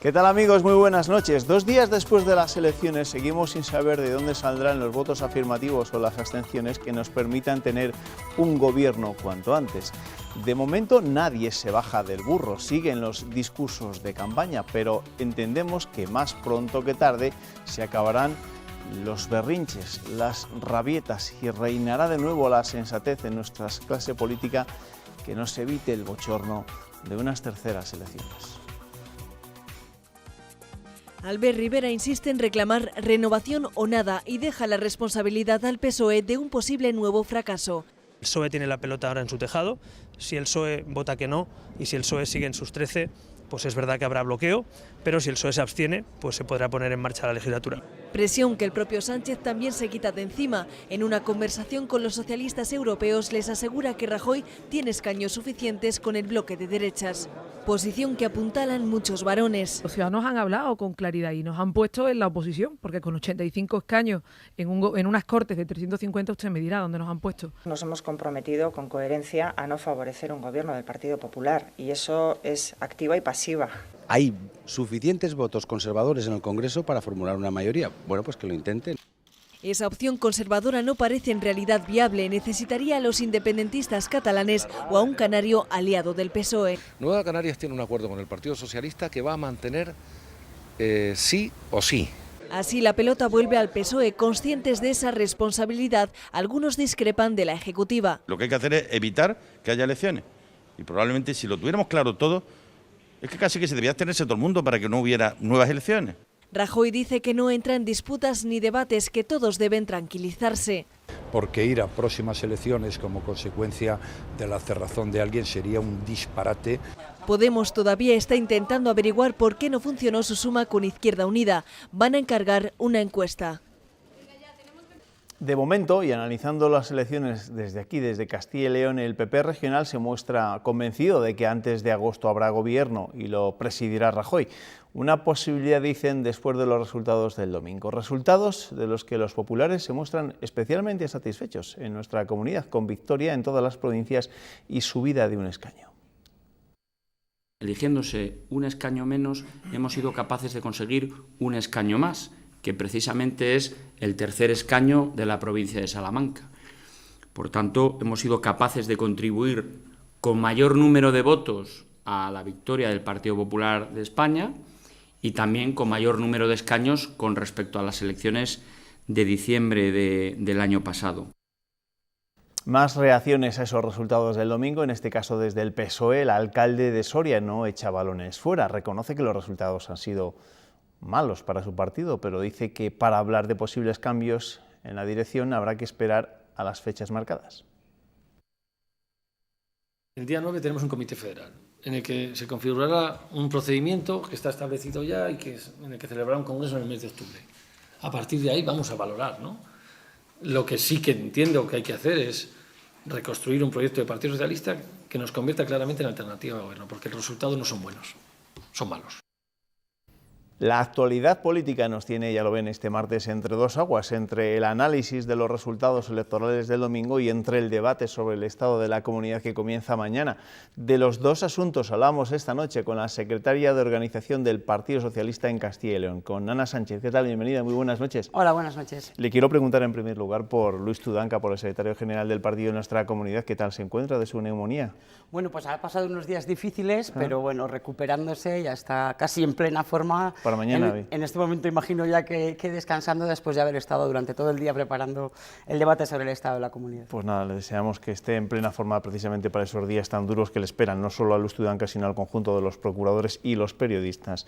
¿Qué tal, amigos? Muy buenas noches. 2 días después de las elecciones seguimos sin saber de dónde saldrán los votos afirmativos o las abstenciones que nos permitan tener un gobierno cuanto antes. De momento nadie se baja del burro, siguen los discursos de campaña, pero entendemos que más pronto que tarde se acabarán los berrinches, las rabietas y reinará de nuevo la sensatez en nuestra clase política, que nos evite el bochorno de unas terceras elecciones. Albert Rivera insiste en reclamar renovación o nada y deja la responsabilidad al PSOE de un posible nuevo fracaso. El PSOE tiene la pelota ahora en su tejado. Si el PSOE vota que no y si el PSOE sigue en sus 13, pues es verdad que habrá bloqueo, pero si el PSOE se abstiene, pues se podrá poner en marcha la legislatura. Presión que el propio Sánchez también se quita de encima. En una conversación con los socialistas europeos les asegura que Rajoy tiene escaños suficientes con el bloque de derechas. Posición que apuntalan muchos varones. Los ciudadanos han hablado con claridad y nos han puesto en la oposición, porque con 85 escaños en unas cortes de 350 usted me dirá dónde nos han puesto. Nos hemos comprometido con coherencia a no favorecer un gobierno del Partido Popular y eso es activa y pasiva. Hay suficientes votos conservadores en el Congreso para formular una mayoría. Bueno, pues que lo intenten. Esa opción conservadora no parece en realidad viable. Necesitaría a los independentistas catalanes o a un canario aliado del PSOE. Nueva Canarias tiene un acuerdo con el Partido Socialista que va a mantener sí o sí. Así la pelota vuelve al PSOE. Conscientes de esa responsabilidad, algunos discrepan de la Ejecutiva. Lo que hay que hacer es evitar que haya elecciones. Y probablemente si lo tuviéramos claro todo, es que casi que se debía abstenerse todo el mundo para que no hubiera nuevas elecciones. Rajoy dice que no entra en disputas ni debates, que todos deben tranquilizarse. Porque ir a próximas elecciones como consecuencia de la cerrazón de alguien sería un disparate. Podemos todavía está intentando averiguar por qué no funcionó su suma con Izquierda Unida. Van a encargar una encuesta. De momento, y analizando las elecciones desde aquí, desde Castilla y León, el PP regional se muestra convencido de que antes de agosto habrá gobierno y lo presidirá Rajoy. Una posibilidad, dicen, después de los resultados del domingo. Resultados de los que los populares se muestran especialmente satisfechos en nuestra comunidad, con victoria en todas las provincias y subida de un escaño. Eligiéndose un escaño menos, hemos sido capaces de conseguir un escaño más, que precisamente es el tercer escaño de la provincia de Salamanca. Por tanto, hemos sido capaces de contribuir con mayor número de votos a la victoria del Partido Popular de España y también con mayor número de escaños con respecto a las elecciones de diciembre del año pasado. Más reacciones a esos resultados del domingo, en este caso desde el PSOE. El alcalde de Soria no echa balones fuera, reconoce que los resultados han sido malos para su partido, pero dice que para hablar de posibles cambios en la dirección habrá que esperar a las fechas marcadas. El día 9 tenemos un comité federal en el que se configurará un procedimiento que está establecido ya y en el que celebrará un congreso en el mes de octubre. A partir de ahí vamos a valorar, ¿no? Lo que sí que entiendo que hay que hacer es reconstruir un proyecto de Partido Socialista que nos convierta claramente en alternativa al gobierno, porque los resultados no son buenos, son malos. La actualidad política nos tiene, ya lo ven, este martes entre dos aguas, entre el análisis de los resultados electorales del domingo y entre el debate sobre el estado de la comunidad que comienza mañana. De los dos asuntos hablamos esta noche con la secretaria de organización del Partido Socialista en Castilla y León, con Ana Sánchez. ¿Qué tal? Bienvenida, muy buenas noches. Hola, buenas noches. Le quiero preguntar en primer lugar por Luis Tudanca, por el secretario general del partido en nuestra comunidad. ¿Qué tal se encuentra de su neumonía? Bueno, pues ha pasado unos días difíciles, pero bueno, recuperándose, ya está casi en plena forma. Para mañana. En este momento imagino ya que descansando después de haber estado durante todo el día preparando el debate sobre el estado de la comunidad. Pues nada, le deseamos que esté en plena forma precisamente para esos días tan duros que le esperan, no solo a Luis Tudanca, sino al conjunto de los procuradores y los periodistas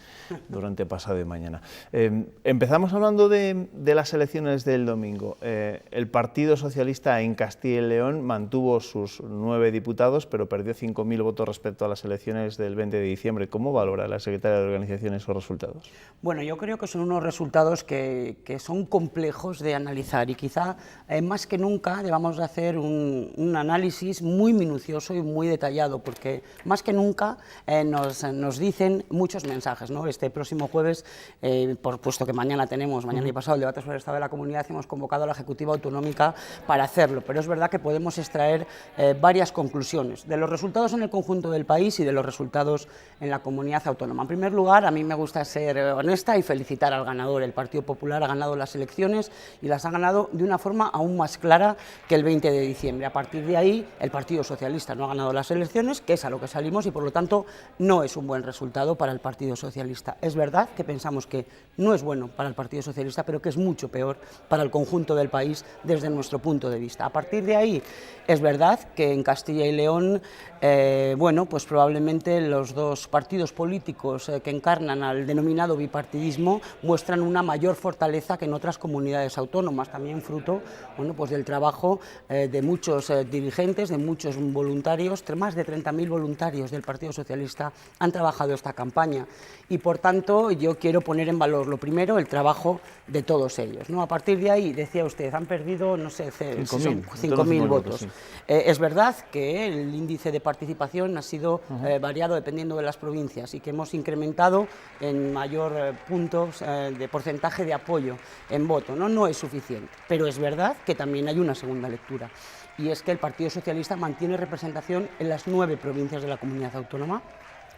durante pasado y mañana. Empezamos hablando de las elecciones del domingo. El Partido Socialista en Castilla y León mantuvo sus 9 diputados, pero perdió 5.000 votos respecto a las elecciones del 20 de diciembre. ¿Cómo valora la secretaria de Organización esos resultados? Bueno, yo creo que son unos resultados que son complejos de analizar y quizá más que nunca debamos de hacer un análisis muy minucioso y muy detallado, porque más que nunca nos dicen muchos mensajes, ¿no? Este próximo jueves, puesto que mañana y pasado el debate sobre el estado de la comunidad, hemos convocado a la Ejecutiva Autonómica para hacerlo, pero es verdad que podemos extraer varias conclusiones de los resultados en el conjunto del país y de los resultados en la comunidad autónoma. En primer lugar, a mí me gusta ser honesta y felicitar al ganador. El Partido Popular ha ganado las elecciones y las ha ganado de una forma aún más clara que el 20 de diciembre. A partir de ahí, el Partido Socialista no ha ganado las elecciones, que es a lo que salimos, y por lo tanto no es un buen resultado para el Partido Socialista. Es verdad que pensamos que no es bueno para el Partido Socialista, pero que es mucho peor para el conjunto del país desde nuestro punto de vista. A partir de ahí, es verdad que en Castilla y León, pues probablemente los dos partidos políticos que encarnan al denominado bipartidismo muestran una mayor fortaleza que en otras comunidades autónomas, también fruto pues del trabajo de muchos dirigentes, de muchos voluntarios. Más de 30.000 voluntarios del Partido Socialista han trabajado esta campaña y por tanto yo quiero poner en valor lo primero, el trabajo de todos ellos, ¿no? A partir de ahí, decía usted, han perdido, no sé, 5.000 votos. Sí. Es verdad que el índice de participación ha sido variado dependiendo de las provincias y que hemos incrementado en mayor puntos de porcentaje de apoyo en voto, ¿no? No es suficiente, pero es verdad que también hay una segunda lectura, y es que el Partido Socialista mantiene representación en las 9 provincias de la comunidad autónoma.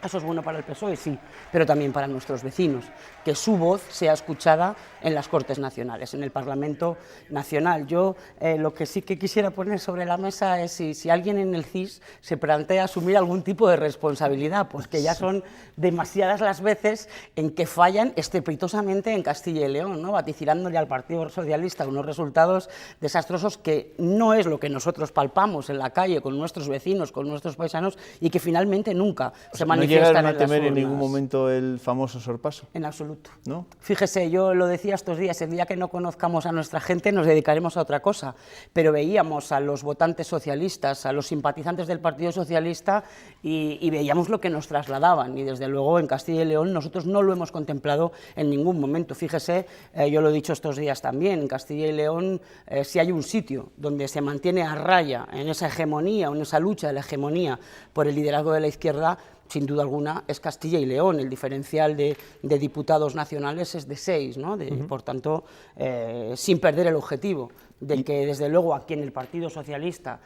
Eso es bueno para el PSOE, sí, pero también para nuestros vecinos, que su voz sea escuchada en las Cortes Nacionales, en el Parlamento Nacional. Yo lo que sí que quisiera poner sobre la mesa es si alguien en el CIS se plantea asumir algún tipo de responsabilidad, pues que ya son demasiadas las veces en que fallan estrepitosamente en Castilla y León, ¿no? Vaticinándole al Partido Socialista unos resultados desastrosos que no es lo que nosotros palpamos en la calle con nuestros vecinos, con nuestros paisanos, y que finalmente nunca se manifiestan. ¿No llegaron a temer en ningún momento el famoso sorpaso? En absoluto. ¿No? Fíjese, yo lo decía estos días, el día que no conozcamos a nuestra gente nos dedicaremos a otra cosa, pero veíamos a los votantes socialistas, a los simpatizantes del Partido Socialista y veíamos lo que nos trasladaban, y desde luego en Castilla y León nosotros no lo hemos contemplado en ningún momento. Fíjese, yo lo he dicho estos días también, en Castilla y León si hay un sitio donde se mantiene a raya en esa hegemonía, en esa lucha de la hegemonía por el liderazgo de la izquierda, sin duda alguna es Castilla y León. El diferencial de diputados nacionales es de 6, ¿no? Por tanto, sin perder el objetivo de que desde luego a quien el Partido Socialista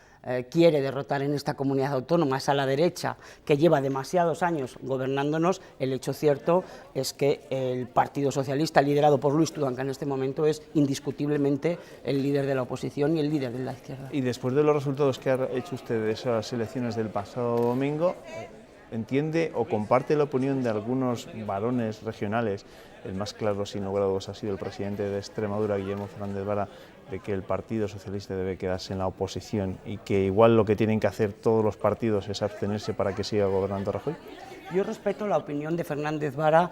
quiere derrotar en esta comunidad autónoma es a la derecha, que lleva demasiados años gobernándonos. El hecho cierto es que el Partido Socialista, liderado por Luis Tudanca en este momento, es indiscutiblemente el líder de la oposición y el líder de la izquierda. Y después de los resultados que ha hecho usted de esas elecciones del pasado domingo, ¿entiende o comparte la opinión de algunos varones regionales? El más claro, sin lugar a dudas, ha sido el presidente de Extremadura, Guillermo Fernández Vara, de que el Partido Socialista debe quedarse en la oposición y que igual lo que tienen que hacer todos los partidos es abstenerse para que siga gobernando Rajoy. Yo respeto la opinión de Fernández Vara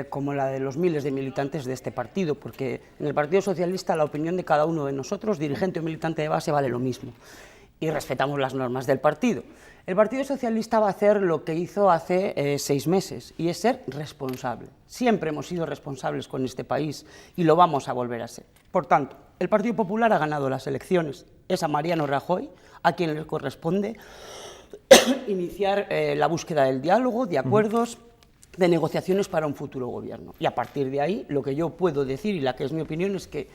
como la de los miles de militantes de este partido, porque en el Partido Socialista la opinión de cada uno de nosotros, dirigente o militante de base, vale lo mismo, y respetamos las normas del partido. El Partido Socialista va a hacer lo que hizo hace 6 meses, y es ser responsable. Siempre hemos sido responsables con este país y lo vamos a volver a ser. Por tanto, el Partido Popular ha ganado las elecciones. Es a Mariano Rajoy a quien le corresponde iniciar la búsqueda del diálogo, de acuerdos, de negociaciones para un futuro gobierno. Y a partir de ahí, lo que yo puedo decir, y la que es mi opinión, es que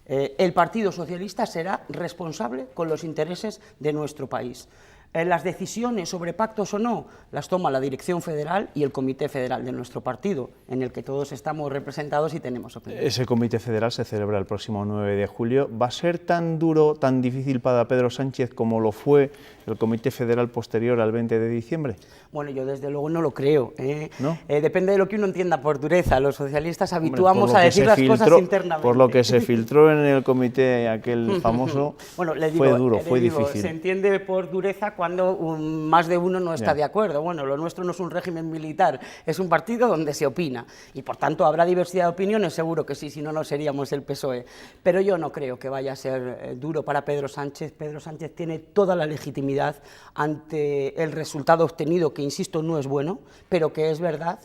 el Partido Socialista será responsable con los intereses de nuestro país. Las decisiones sobre pactos o no las toma la Dirección Federal y el Comité Federal de nuestro partido, en el que todos estamos representados y tenemos opinión. Ese Comité Federal se celebra el próximo 9 de julio. ¿Va a ser tan duro, tan difícil para Pedro Sánchez como lo fue el Comité Federal posterior al 20 de diciembre? Bueno, yo desde luego no lo creo. ¿No? Depende de lo que uno entienda por dureza. Los socialistas habituamos a decir las cosas internamente. Por lo que se filtró en el comité aquel famoso, bueno, le digo, fue duro, fue difícil. Se entiende por dureza cuando más de uno no está de acuerdo. Bueno, lo nuestro no es un régimen militar, es un partido donde se opina. Y por tanto, ¿habrá diversidad de opiniones? Seguro que sí, si no, no seríamos el PSOE. Pero yo no creo que vaya a ser duro para Pedro Sánchez. Pedro Sánchez tiene toda la legitimidad ante el resultado obtenido, que insisto, no es bueno, pero que es verdad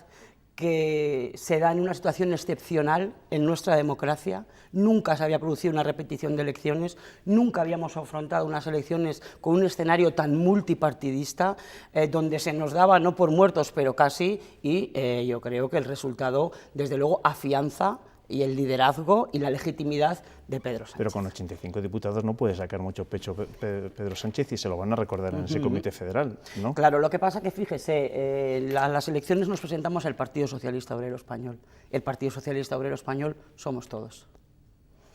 que se da en una situación excepcional en nuestra democracia. Nunca se había producido una repetición de elecciones, nunca habíamos afrontado unas elecciones con un escenario tan multipartidista, donde se nos daba, no por muertos, pero casi, y yo creo que el resultado, desde luego, afianza y el liderazgo y la legitimidad de Pedro Sánchez. Pero con 85 diputados no puede sacar mucho pecho Pedro Sánchez y se lo van a recordar en ese comité federal, ¿no? Claro, lo que pasa que, fíjese, las elecciones nos presentamos al Partido Socialista Obrero Español. El Partido Socialista Obrero Español somos todos.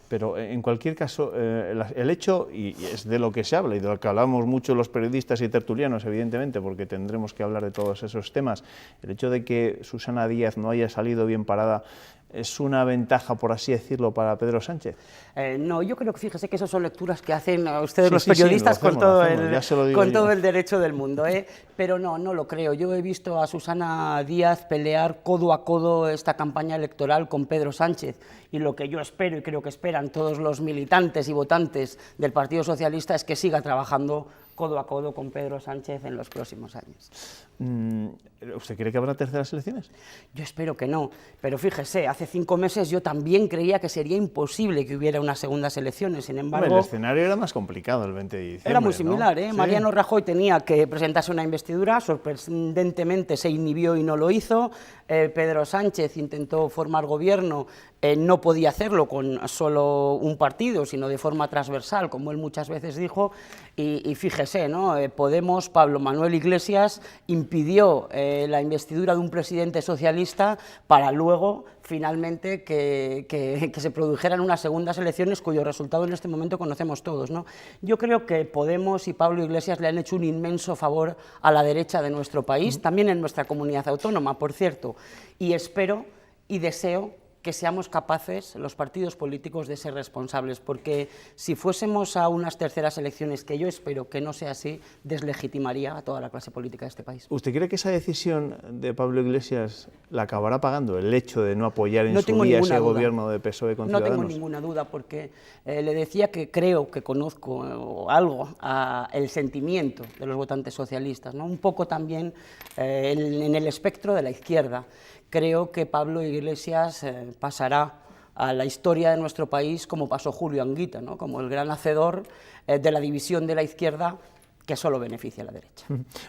Pero en cualquier caso, el hecho, y es de lo que se habla y de lo que hablamos mucho los periodistas y tertulianos, evidentemente, porque tendremos que hablar de todos esos temas, el hecho de que Susana Díaz no haya salido bien parada, ¿es una ventaja, por así decirlo, para Pedro Sánchez? No, yo creo que, fíjese, que esas son lecturas que hacen ustedes los periodistas con todo el derecho del mundo, pero no lo creo. Yo he visto a Susana Díaz pelear codo a codo esta campaña electoral con Pedro Sánchez, y lo que yo espero, y creo que esperan todos los militantes y votantes del Partido Socialista, es que siga trabajando codo a codo con Pedro Sánchez en los próximos años. ¿Usted cree que habrá terceras elecciones? Yo espero que no, pero fíjese, hace 5 meses yo también creía que sería imposible que hubiera unas segundas elecciones, sin embargo... Hombre, el escenario era más complicado el 20 de diciembre. Era muy similar, ¿no? Sí. Mariano Rajoy tenía que presentarse una investidura, sorprendentemente se inhibió y no lo hizo. Pedro Sánchez intentó formar gobierno, no podía hacerlo con solo un partido, sino de forma transversal, como él muchas veces dijo, y fíjese, ¿no? Podemos, Pablo Manuel Iglesias, impidió la investidura de un presidente socialista para luego, finalmente, que se produjeran unas segundas elecciones cuyo resultado en este momento conocemos todos, ¿no? Yo creo que Podemos y Pablo Iglesias le han hecho un inmenso favor a la derecha de nuestro país, también en nuestra comunidad autónoma, por cierto, y espero y deseo que seamos capaces, los partidos políticos, de ser responsables, porque si fuésemos a unas terceras elecciones, que yo espero que no sea así, deslegitimaría a toda la clase política de este país. ¿Usted cree que esa decisión de Pablo Iglesias la acabará pagando, el hecho de no apoyar en su día ese gobierno de PSOE con Ciudadanos? No tengo ninguna duda, porque le decía que creo que conozco algo el sentimiento de los votantes socialistas, ¿no? Un poco también en el espectro de la izquierda. Creo que Pablo Iglesias pasará a la historia de nuestro país como pasó Julio Anguita, ¿no? Como el gran hacedor de la división de la izquierda que solo beneficia a la derecha.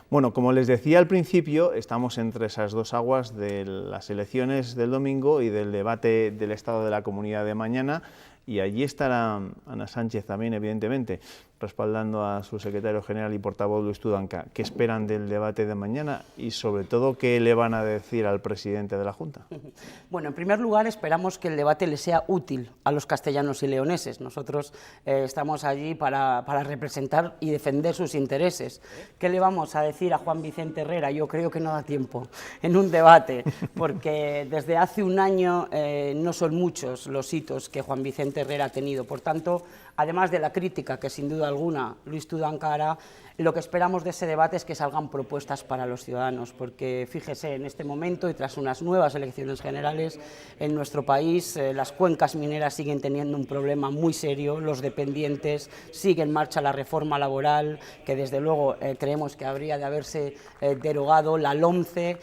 Bueno, como les decía al principio, estamos entre esas dos aguas de las elecciones del domingo y del debate del Estado de la Comunidad de mañana, y allí estará Ana Sánchez también, evidentemente, respaldando a su secretario general y portavoz Luis Tudanca. ¿Qué esperan del debate de mañana y, sobre todo, qué le van a decir al presidente de la Junta? Bueno, en primer lugar, esperamos que el debate le sea útil a los castellanos y leoneses. Nosotros estamos allí para representar y defender sus intereses. ¿Qué le vamos a decir a Juan Vicente Herrera? Yo creo que no da tiempo en un debate, porque desde hace un año no son muchos los hitos que Juan Vicente Herrera ha tenido. Por tanto, además de la crítica que sin duda alguna Luis Tudanca hará, lo que esperamos de ese debate es que salgan propuestas para los ciudadanos, porque fíjese, en este momento y tras unas nuevas elecciones generales en nuestro país, las cuencas mineras siguen teniendo un problema muy serio, los dependientes, sigue en marcha la reforma laboral, que desde luego creemos que habría de haberse derogado, la LOMCE,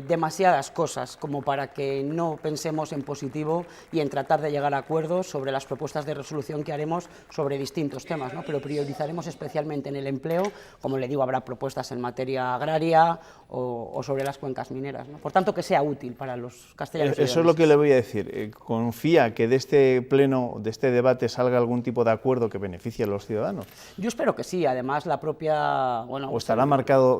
demasiadas cosas como para que no pensemos en positivo y en tratar de llegar a acuerdos sobre las propuestas de resolución que haremos sobre distintos temas, ¿no? Pero priorizaremos especialmente en el empleo. Como le digo, habrá propuestas en materia agraria o sobre las cuencas mineras, ¿no? Por tanto, que sea útil para los castellanos. Eso es lo que le voy a decir. ¿Confía que de este pleno, de este debate, salga algún tipo de acuerdo que beneficie a los ciudadanos? Yo espero que sí. Además, la propia... ¿O estará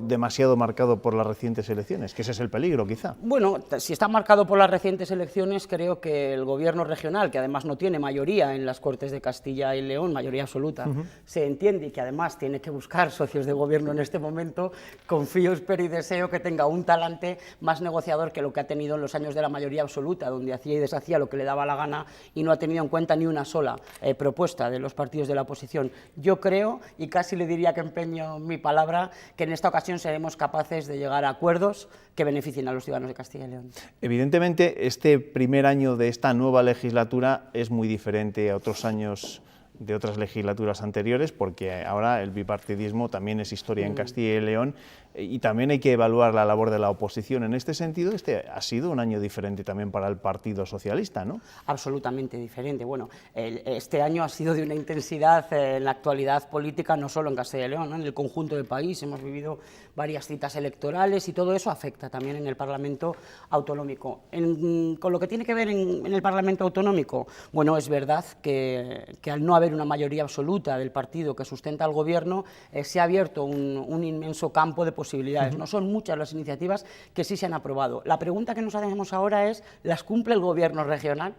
demasiado marcado por las recientes elecciones? Que ese es el peligro, quizá. Bueno, si está marcado por las recientes elecciones, creo que el gobierno regional, que además no tiene mayoría en las Cortes de Castilla y León, mayoría absoluta, se entiende, y que además tiene que buscar socios de gobierno en este momento, confío, espero y deseo que tenga un talante más negociador que lo que ha tenido en los años de la mayoría absoluta, donde hacía y deshacía lo que le daba la gana y no ha tenido en cuenta ni una sola propuesta de los partidos de la oposición. Yo creo, y casi le diría que empeño mi palabra, que en esta ocasión seremos capaces de llegar a acuerdos que beneficien a los ciudadanos de Castilla y León. Evidentemente, este primer año de esta nueva legislatura es muy diferente a otros años de otras legislaturas anteriores, porque ahora el bipartidismo también es historia en Castilla y León, y también hay que evaluar la labor de la oposición. En este sentido, este ha sido un año diferente también para el Partido Socialista, ¿no? Absolutamente diferente. Bueno, este año ha sido de una intensidad en la actualidad política, no solo en Castilla y León, ¿no? En el conjunto del país hemos vivido varias citas electorales y todo eso afecta también en el Parlamento Autonómico. Con lo que tiene que ver en el Parlamento Autonómico, bueno, es verdad que al no haber una mayoría absoluta del partido que sustenta al Gobierno, se ha abierto un inmenso campo de posibilidades. No son muchas las iniciativas que sí se han aprobado. La pregunta que nos hacemos ahora es, ¿las cumple el Gobierno regional?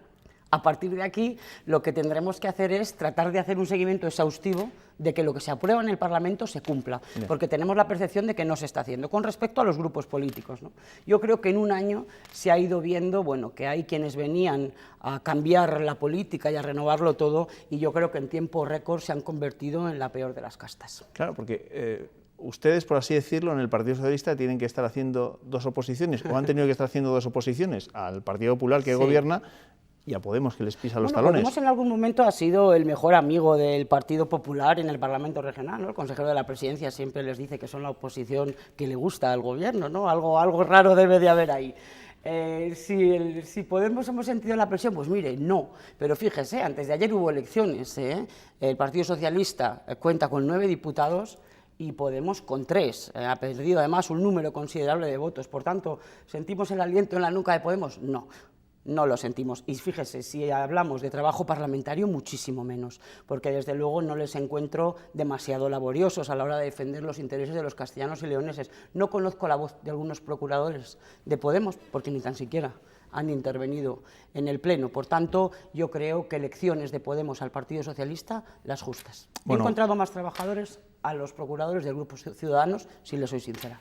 A partir de aquí, lo que tendremos que hacer es tratar de hacer un seguimiento exhaustivo de que lo que se aprueba en el Parlamento se cumpla, porque tenemos la percepción de que no se está haciendo. Con respecto a los grupos políticos, ¿no? Yo creo que en un año se ha ido viendo, bueno, que hay quienes venían a cambiar la política y a renovarlo todo, y yo creo que en tiempo récord se han convertido en la peor de las castas. Claro, porque ustedes, por así decirlo, en el Partido Socialista tienen que estar haciendo dos oposiciones, o han tenido que estar haciendo dos oposiciones, al Partido Popular que gobierna y a Podemos, que les pisa los talones. Podemos en algún momento ha sido el mejor amigo del Partido Popular en el Parlamento Regional, ¿no? El consejero de la Presidencia siempre les dice que son la oposición que le gusta al Gobierno, ¿no? Algo raro debe de haber ahí. Si Podemos hemos sentido la presión, pues mire, no, pero fíjese, antes de ayer hubo elecciones, el Partido Socialista cuenta con 9 diputados, y Podemos con 3, ha perdido además un número considerable de votos, por tanto, ¿sentimos el aliento en la nuca de Podemos? No. No lo sentimos. Y fíjese, si hablamos de trabajo parlamentario, muchísimo menos, porque desde luego no les encuentro demasiado laboriosos a la hora de defender los intereses de los castellanos y leoneses. No conozco la voz de algunos procuradores de Podemos, porque ni tan siquiera han intervenido en el Pleno. Por tanto, yo creo que elecciones de Podemos al Partido Socialista, las justas. He encontrado más trabajadores a los procuradores del Grupo Ciudadanos, si les soy sincera.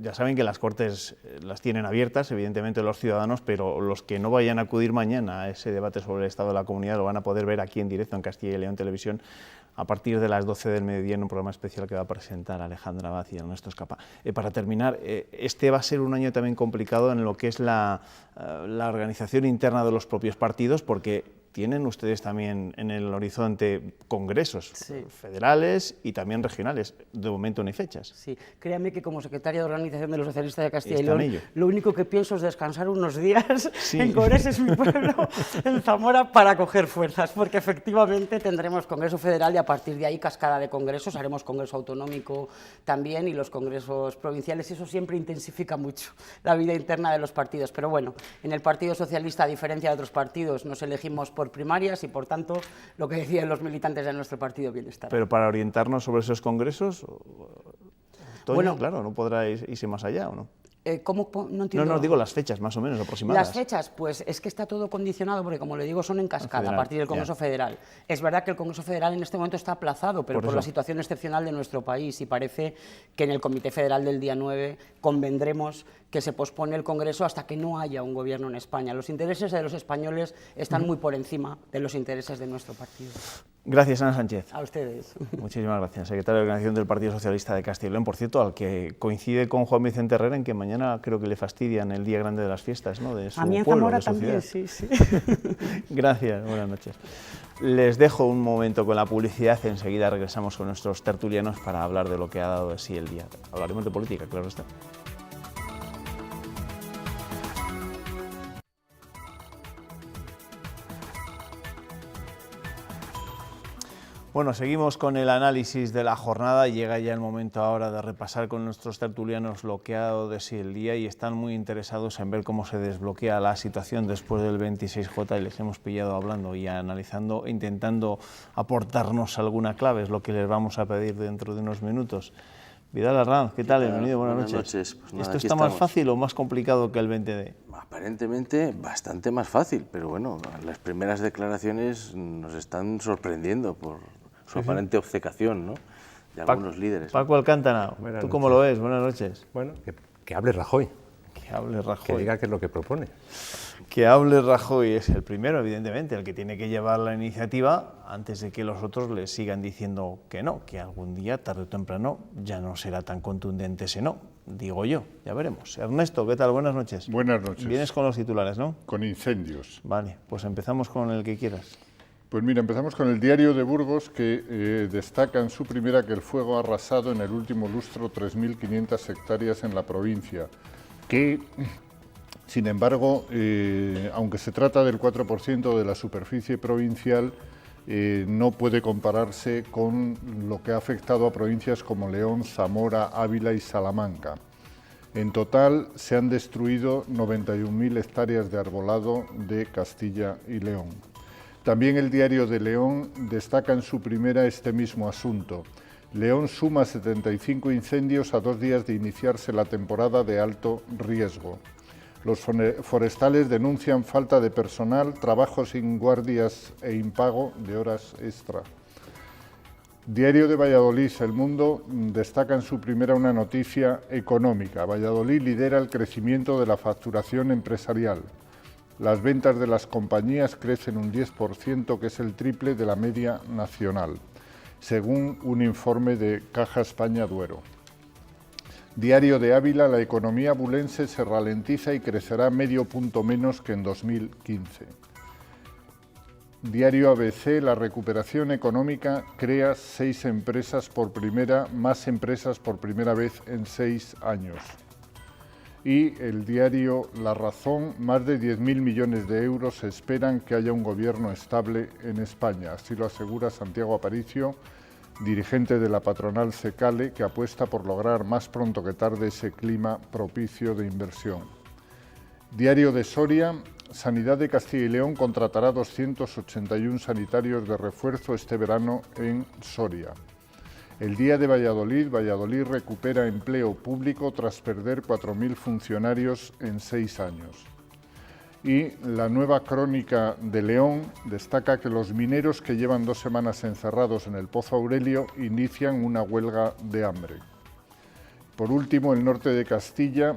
Ya saben que las Cortes las tienen abiertas, evidentemente los ciudadanos, pero los que no vayan a acudir mañana a ese debate sobre el estado de la comunidad lo van a poder ver aquí en directo en Castilla y León Televisión a partir de las 12 del mediodía en un programa especial que va a presentar Alejandra Abad y Ernesto Escapa. Para terminar, este va a ser un año también complicado en lo que es la organización interna de los propios partidos, porque tienen ustedes también en el horizonte congresos federales y también regionales. De momento no hay fechas. Sí, créame que como secretaria de organización de los socialistas de Castilla y León, lo único que pienso es descansar unos días en Congresos, mi pueblo, en Zamora, para coger fuerzas, porque efectivamente tendremos Congreso Federal y a partir de ahí cascada de congresos, haremos Congreso Autonómico también y los congresos provinciales, y eso siempre intensifica mucho la vida interna de los partidos. Pero bueno, en el Partido Socialista, a diferencia de otros partidos, nos elegimos por primarias y por tanto lo que decían los militantes de nuestro partido, bienestar. Pero para orientarnos sobre esos congresos, Toño, claro, no podrá irse más allá, ¿o no? ¿Cómo? No entiendo. No, digo las fechas más o menos aproximadas. Las fechas, pues es que está todo condicionado porque, como le digo, son en cascada a partir del Congreso Federal. Es verdad que el Congreso Federal en este momento está aplazado, pero por la situación excepcional de nuestro país, y parece que en el Comité Federal del día 9 convendremos que se pospone el Congreso hasta que no haya un gobierno en España. Los intereses de los españoles están muy por encima de los intereses de nuestro partido. Gracias, Ana Sánchez. A ustedes. Muchísimas gracias. Secretario de Organización del Partido Socialista de Castilla y León, por cierto, al que coincide con Juan Vicente Herrera en que mañana creo que le fastidian el día grande de las fiestas, ¿no? De su a mí en pueblo, Zamora de su también, ciudad. sí. Gracias, buenas noches. Les dejo un momento con la publicidad, enseguida regresamos con nuestros tertulianos para hablar de lo que ha dado de sí el día. Hablaremos de política, claro está. Bueno, seguimos con el análisis de la jornada y llega ya el momento ahora de repasar con nuestros tertulianos lo que ha dado de sí el día, y están muy interesados en ver cómo se desbloquea la situación después del 26J, y les hemos pillado hablando y analizando, intentando aportarnos alguna clave, es lo que les vamos a pedir dentro de unos minutos. Vidal Arranz, ¿qué tal? Bienvenido, buenas noches. Pues nada, ¿esto está más fácil o más complicado que el 20D? Aparentemente bastante más fácil, pero bueno, las primeras declaraciones nos están sorprendiendo por su aparente obcecación, ¿no?, de algunos líderes. Paco Alcántara, ¿tú cómo lo ves? Buenas noches. Bueno, que hable Rajoy. Que hable Rajoy. Que diga qué es lo que propone. Que hable Rajoy es el primero, evidentemente, el que tiene que llevar la iniciativa antes de que los otros le sigan diciendo que no, que algún día, tarde o temprano, ya no será tan contundente ese no, digo yo, ya veremos. Ernesto, ¿qué tal? Buenas noches. Buenas noches. Vienes con los titulares, ¿no? Con incendios. Vale, pues empezamos con el que quieras. Pues mira, empezamos con el Diario de Burgos, que destaca en su primera que el fuego ha arrasado en el último lustro 3.500 hectáreas en la provincia, que, sin embargo, aunque se trata del 4% de la superficie provincial, no puede compararse con lo que ha afectado a provincias como León, Zamora, Ávila y Salamanca. En total se han destruido 91.000 hectáreas de arbolado de Castilla y León. También el Diario de León destaca en su primera este mismo asunto. León suma 75 incendios a 2 días de iniciarse la temporada de alto riesgo. Los forestales denuncian falta de personal, trabajo sin guardias e impago de horas extra. Diario de Valladolid, El Mundo, destaca en su primera una noticia económica. Valladolid lidera el crecimiento de la facturación empresarial. Las ventas de las compañías crecen un 10%, que es el triple de la media nacional, según un informe de Caja España Duero. Diario de Ávila, la economía abulense se ralentiza y crecerá medio punto menos que en 2015. Diario ABC, la recuperación económica crea más empresas por primera vez en 6 años. Y el diario La Razón, más de 10.000 millones de euros esperan que haya un gobierno estable en España. Así lo asegura Santiago Aparicio, dirigente de la patronal CECALE, que apuesta por lograr más pronto que tarde ese clima propicio de inversión. Diario de Soria, Sanidad de Castilla y León contratará 281 sanitarios de refuerzo este verano en Soria. El Día de Valladolid, Valladolid recupera empleo público tras perder 4.000 funcionarios en 6 años. Y la Nueva Crónica de León destaca que los mineros que llevan 2 semanas encerrados en el Pozo Aurelio inician una huelga de hambre. Por último, el Norte de Castilla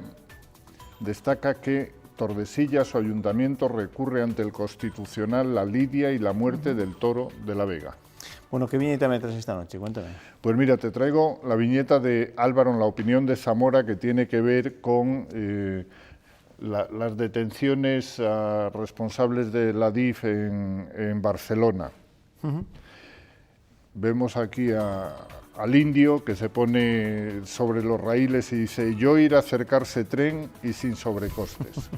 destaca que Tordesillas, su ayuntamiento, recurre ante el Constitucional la lidia y la muerte del toro de la Vega. Bueno, ¿qué viñeta me traes esta noche? Cuéntame. Pues mira, te traigo la viñeta de Álvaro en La Opinión de Zamora, que tiene que ver con las detenciones a responsables de la DIF en Barcelona. Vemos aquí al indio que se pone sobre los raíles y dice: yo ir a acercarse tren y sin sobrecostes.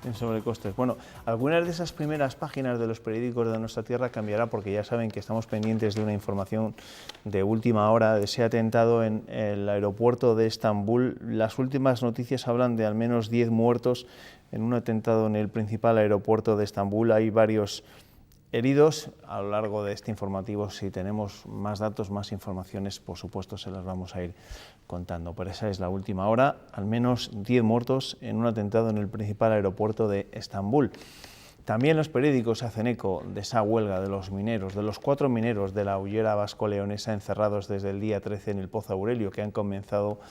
Sin sobrecostes. Bueno, algunas de esas primeras páginas de los periódicos de nuestra tierra cambiará, porque ya saben que estamos pendientes de una información de última hora de ese atentado en el aeropuerto de Estambul. Las últimas noticias hablan de al menos 10 muertos en un atentado en el principal aeropuerto de Estambul. Hay varios heridos. A lo largo de este informativo, si tenemos más datos, más informaciones, por supuesto se las vamos a ir contando. Pero esa es la última hora, al menos 10 muertos en un atentado en el principal aeropuerto de Estambul. También los periódicos hacen eco de esa huelga de los mineros, de los 4 mineros de la Hullera vasco-leonesa encerrados desde el día 13 en el Pozo Aurelio, que han comenzado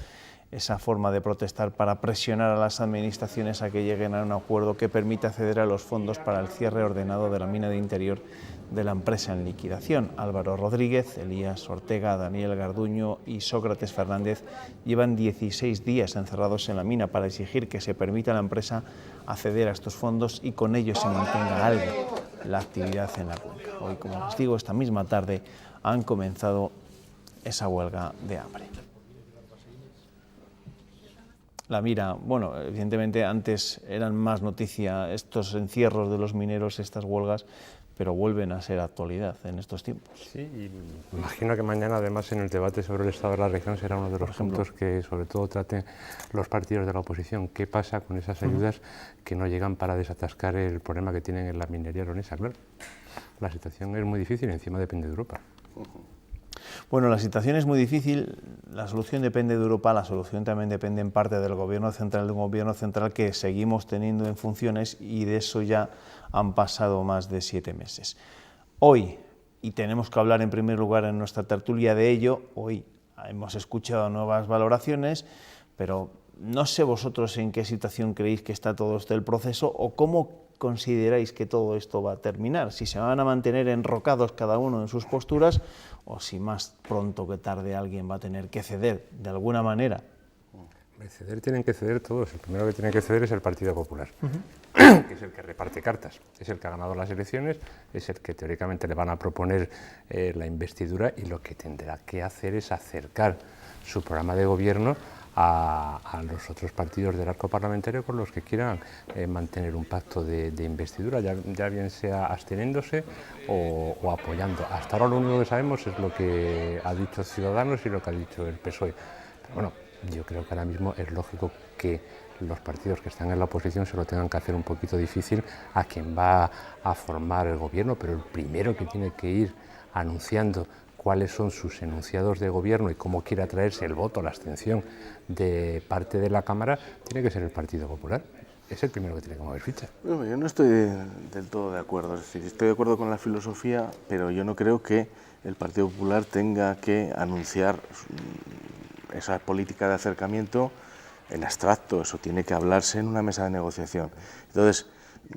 esa forma de protestar para presionar a las administraciones a que lleguen a un acuerdo que permita acceder a los fondos para el cierre ordenado de la mina de interior de la empresa en liquidación. Álvaro Rodríguez, Elías Ortega, Daniel Garduño y Sócrates Fernández llevan 16 días encerrados en la mina para exigir que se permita a la empresa acceder a estos fondos y con ello se mantenga algo la actividad en la cuenca. Hoy, como les digo, esta misma tarde han comenzado esa huelga de hambre. La Mira, bueno, evidentemente antes eran más noticia estos encierros de los mineros, estas huelgas, pero vuelven a ser actualidad en estos tiempos. Sí, y imagino que mañana además en el debate sobre el estado de la región será uno de los puntos que sobre todo traten los partidos de la oposición. ¿Qué pasa con esas ayudas que no llegan para desatascar el problema que tienen en la minería leonesa? Claro, la situación es muy difícil y encima depende de Europa. Bueno, la situación es muy difícil, la solución depende de Europa, la solución también depende en parte del gobierno central, de un gobierno central que seguimos teniendo en funciones y de eso ya han pasado más de 7 meses. Hoy, y tenemos que hablar en primer lugar en nuestra tertulia de ello, hoy hemos escuchado nuevas valoraciones, pero no sé vosotros en qué situación creéis que está todo este el proceso o cómo consideráis que todo esto va a terminar, si se van a mantener enrocados cada uno en sus posturas o si más pronto que tarde alguien va a tener que ceder de alguna manera. Ceder tienen que ceder todos, el primero que tiene que ceder es el Partido Popular. que es el que reparte cartas, es el que ha ganado las elecciones, es el que teóricamente le van a proponer la investidura, y lo que tendrá que hacer es acercar su programa de gobierno a los otros partidos del arco parlamentario con los que quieran mantener un pacto de investidura, ya bien sea absteniéndose o apoyando. Hasta ahora lo único que sabemos es lo que ha dicho Ciudadanos y lo que ha dicho el PSOE. Pero bueno, yo creo que ahora mismo es lógico que los partidos que están en la oposición se lo tengan que hacer un poquito difícil a quien va a formar el gobierno, pero el primero que tiene que ir anunciando cuáles son sus enunciados de gobierno y cómo quiere atraerse el voto, la abstención de parte de la Cámara, tiene que ser el Partido Popular. Es el primero que tiene que mover ficha. Bueno, yo no estoy del todo de acuerdo, es decir, estoy de acuerdo con la filosofía, pero yo no creo que el Partido Popular tenga que anunciar esa política de acercamiento en abstracto, eso tiene que hablarse en una mesa de negociación. Entonces,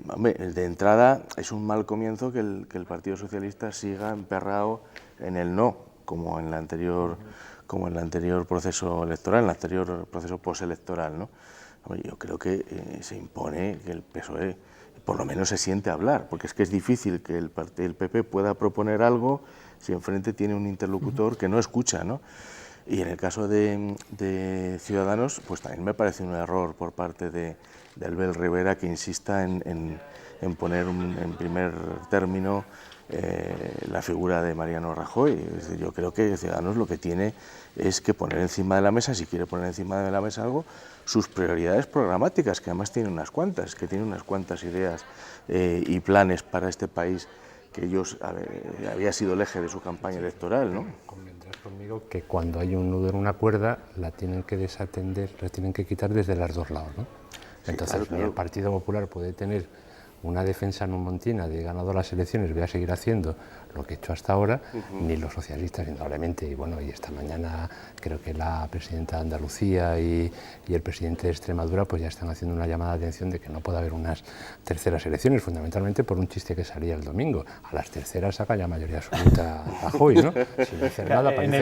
hombre, de entrada es un mal comienzo que el Partido Socialista siga emperrado en el no, como en el anterior proceso electoral, en el anterior proceso postelectoral, ¿no? Hombre, yo creo que se impone que el PSOE por lo menos se siente a hablar, porque es que es difícil que el PP pueda proponer algo si enfrente tiene un interlocutor que no escucha, ¿no? Y en el caso de Ciudadanos, pues también me parece un error por parte de Albert Rivera que insista en poner en primer término la figura de Mariano Rajoy. Es decir, yo creo que Ciudadanos lo que tiene es que poner encima de la mesa, si quiere poner encima de la mesa algo, sus prioridades programáticas, que además tiene unas cuantas, ideas y planes para este país, que había sido el eje de su campaña electoral, ¿no? Convendrás conmigo que cuando hay un nudo en una cuerda la tienen que desatender, la tienen que quitar desde los dos lados, ¿no? Sí, entonces, claro. El Partido Popular puede tener una defensa numontina de ganado las elecciones, voy a seguir haciendo lo que he hecho hasta ahora, ni los socialistas, indudablemente. Y bueno, y esta mañana creo que la presidenta de Andalucía y el presidente de Extremadura pues ya están haciendo una llamada de atención de que no puede haber unas terceras elecciones, fundamentalmente por un chiste que salía el domingo. A las terceras saca ya mayoría absoluta Rajoy, ¿no? Sin decir nada, parece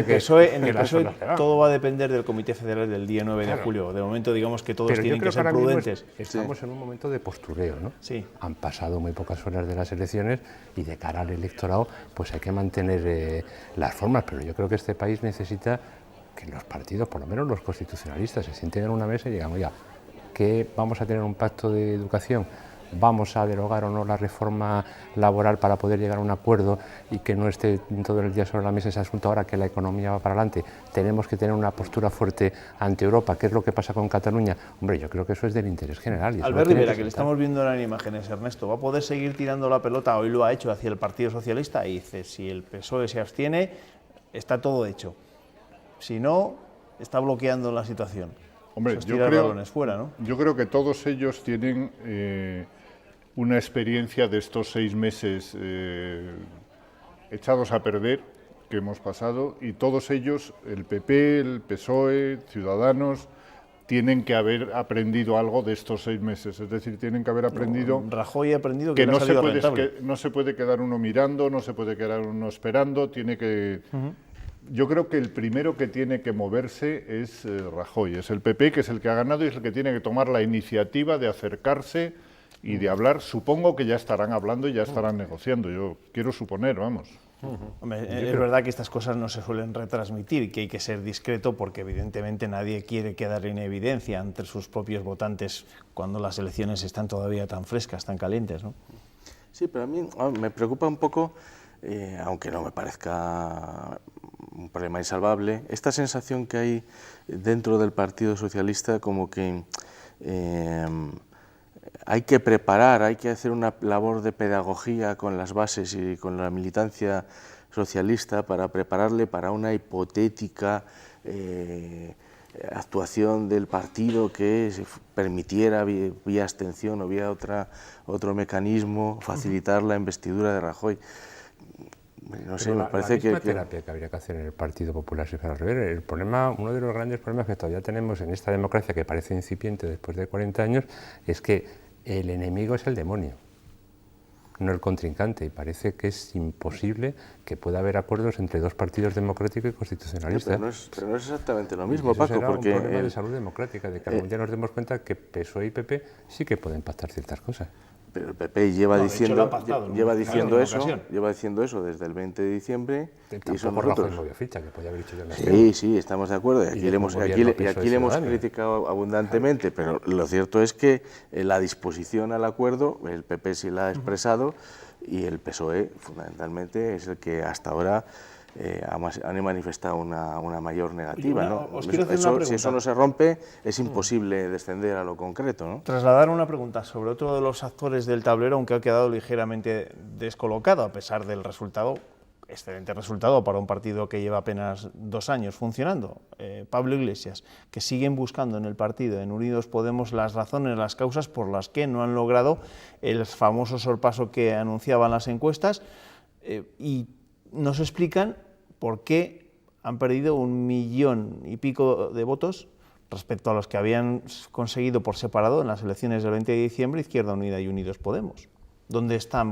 en el PSOE todo va a depender del Comité Federal del día 9 de julio. De momento, digamos que todos tienen que ser prudentes. Estamos en un momento de postureo, ¿no? Sí. Han pasado muy pocas horas de las elecciones y de cara al electorado pues hay que mantener las formas, pero yo creo que este país necesita que los partidos, por lo menos los constitucionalistas, se sienten en una mesa y digan, oiga, que vamos a tener un pacto de educación, vamos a derogar o no la reforma laboral para poder llegar a un acuerdo y que no esté todo el día sobre la mesa ese asunto. Ahora que la economía va para adelante, tenemos que tener una postura fuerte ante Europa. ¿Qué es lo que pasa con Cataluña? Hombre, yo creo que eso es del interés general. Y Albert Rivera, que le estamos viendo ahora en imágenes, Ernesto, ¿va a poder seguir tirando la pelota? Hoy lo ha hecho hacia el Partido Socialista y dice, si el PSOE se abstiene, está todo hecho. Si no, está bloqueando la situación. Hombre, yo creo que todos ellos tienen una experiencia de estos 6 meses echados a perder que hemos pasado, y todos ellos, el PP, el PSOE, Ciudadanos, tienen que haber aprendido algo de estos 6 meses. Es decir, tienen que haber aprendido... Rajoy ha aprendido que no se puede quedar uno mirando, no se puede quedar uno esperando, tiene que... Yo creo que el primero que tiene que moverse es Rajoy, es el PP, que es el que ha ganado y es el que tiene que tomar la iniciativa de acercarse y de hablar. Supongo que ya estarán hablando y ya estarán negociando, yo quiero suponer, vamos. Hombre, es verdad que estas cosas no se suelen retransmitir y que hay que ser discreto porque evidentemente nadie quiere quedar en evidencia ante sus propios votantes cuando las elecciones están todavía tan frescas, tan calientes, ¿no? Sí, pero a mí me preocupa un poco, aunque no me parezca un problema insalvable, esta sensación que hay dentro del Partido Socialista como que hay que preparar, hay que hacer una labor de pedagogía con las bases y con la militancia socialista para prepararle para una hipotética actuación del partido que permitiera vía abstención o vía otro mecanismo facilitar la investidura de Rajoy. No sé, me parece que... La terapia que habría que hacer en el Partido Popular, si fuera al revés. El problema, uno de los grandes problemas que todavía tenemos en esta democracia, que parece incipiente después de 40 años, es que el enemigo es el demonio. no el contrincante, y parece que es imposible que pueda haber acuerdos entre dos partidos democráticos y constitucionalistas. Pero no es exactamente lo mismo, eso Paco, será porque... un problema de salud democrática, de que algún día nos demos cuenta que PSOE y PP sí que pueden pactar ciertas cosas. Pero el PP lleva diciendo eso desde el 20 de diciembre. Y eso nosotros. Ficha, que podía haber dicho yo sí, estamos de acuerdo. Y aquí le hemos criticado abundantemente, pero lo cierto es que la disposición al acuerdo, el PP sí la ha expresado, y el PSOE fundamentalmente es el que hasta ahora han manifestado una mayor negativa. ¿No? Si eso no se rompe, es imposible descender a lo concreto, ¿no? Trasladar una pregunta sobre otro de los actores del tablero, aunque ha quedado ligeramente descolocado a pesar del resultado, excelente resultado para un partido que lleva apenas 2 años funcionando. Pablo Iglesias, que siguen buscando en el partido, en Unidos Podemos, las razones, las causas por las que no han logrado el famoso sorpaso que anunciaban las encuestas, y nos explican por qué han perdido 1,5 millones de votos respecto a los que habían conseguido por separado en las elecciones del 20 de diciembre Izquierda Unida y Unidos Podemos. ¿Dónde están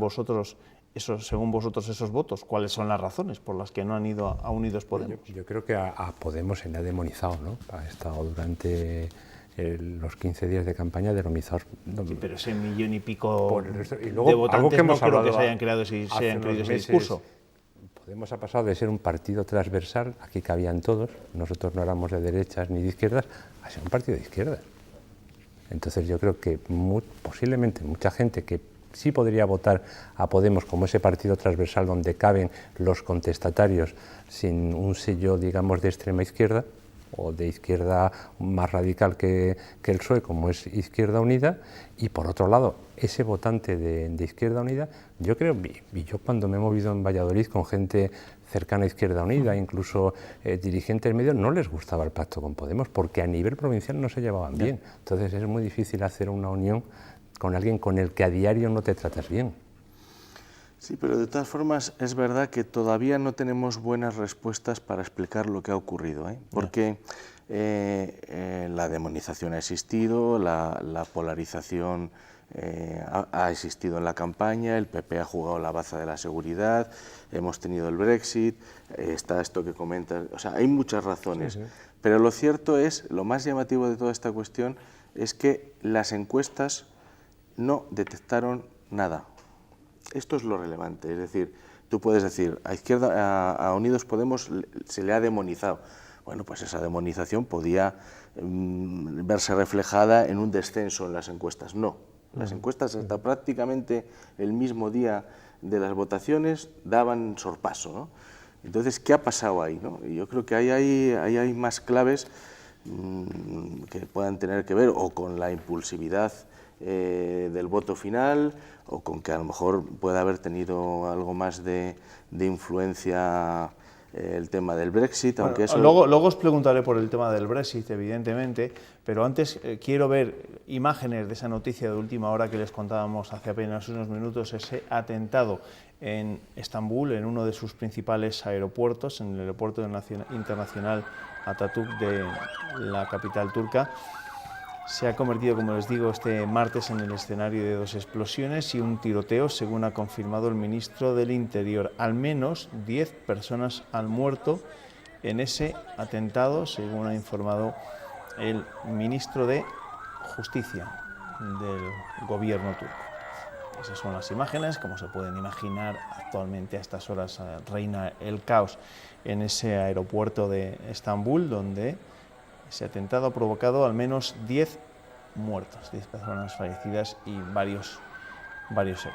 según vosotros esos votos? ¿Cuáles son las razones por las que no han ido a Unidos Podemos? Yo creo que a Podemos se le ha demonizado, ¿no? Ha estado durante los 15 días de campaña demonizado. Sí, pero ese 1,5 millones de votantes no creo que se hayan creado ese discurso. Podemos ha pasado de ser un partido transversal, aquí cabían todos, nosotros no éramos de derechas ni de izquierdas, a ser un partido de izquierdas. Entonces yo creo que posiblemente mucha gente que sí podría votar a Podemos como ese partido transversal donde caben los contestatarios sin un sello, digamos, de extrema izquierda o de izquierda más radical que el PSOE, como es Izquierda Unida, y por otro lado, ese votante de Izquierda Unida, yo creo, y yo cuando me he movido en Valladolid con gente cercana a Izquierda Unida, incluso dirigentes medios, no les gustaba el pacto con Podemos, porque a nivel provincial no se llevaban bien. Entonces es muy difícil hacer una unión con alguien con el que a diario no te tratas bien. Sí, pero de todas formas es verdad que todavía no tenemos buenas respuestas para explicar lo que ha ocurrido, porque la demonización ha existido, la polarización ha existido en la campaña, el PP ha jugado la baza de la seguridad, hemos tenido el Brexit, está esto que comentas, o sea, hay muchas razones, pero lo cierto es, lo más llamativo de toda esta cuestión es que las encuestas no detectaron nada. Esto es lo relevante, es decir, tú puedes decir, a Unidos Podemos se le ha demonizado. Bueno, pues esa demonización podía verse reflejada en un descenso en las encuestas. No, las encuestas hasta prácticamente el mismo día de las votaciones daban sorpaso, ¿no? Entonces, ¿qué ha pasado ahí, no? Y yo creo que ahí hay más claves que puedan tener que ver o con la impulsividad del voto final, o con que a lo mejor pueda haber tenido algo más de influencia el tema del Brexit, aunque eso... Luego os preguntaré por el tema del Brexit, evidentemente, pero antes quiero ver imágenes de esa noticia de última hora que les contábamos hace apenas unos minutos, ese atentado en Estambul, en uno de sus principales aeropuertos, en el aeropuerto internacional Atatürk de la capital turca. Se ha convertido, como les digo, este martes en el escenario de 2 explosiones y un tiroteo, según ha confirmado el ministro del Interior. Al menos 10 personas han muerto en ese atentado, según ha informado el ministro de Justicia del gobierno turco. Esas son las imágenes. Como se pueden imaginar, actualmente a estas horas reina el caos en ese aeropuerto de Estambul, donde ese atentado ha provocado al menos 10 muertos, 10 personas fallecidas y varios heridos.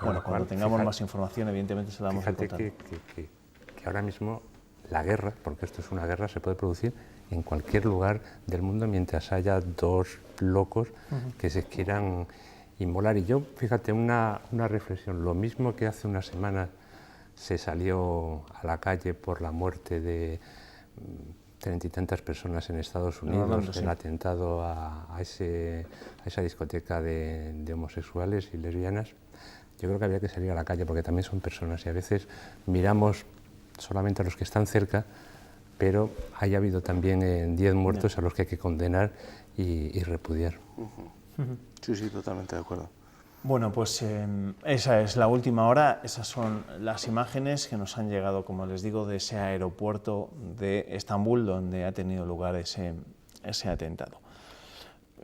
Bueno, cuando tengamos más información, evidentemente se la vamos a contar. Que ahora mismo la guerra, porque esto es una guerra, se puede producir en cualquier lugar del mundo mientras haya 2 locos que se quieran inmolar. Y yo, fíjate, una reflexión, lo mismo que hace una semana se salió a la calle por la muerte de 30 y tantas personas en Estados Unidos, el atentado a esa discoteca de homosexuales y lesbianas. Yo creo que había que salir a la calle porque también son personas y a veces miramos solamente a los que están cerca, pero haya habido también 10 muertos a los que hay que condenar y repudiar. Sí, totalmente de acuerdo. Bueno, pues esa es la última hora, esas son las imágenes que nos han llegado, como les digo, de ese aeropuerto de Estambul donde ha tenido lugar ese atentado.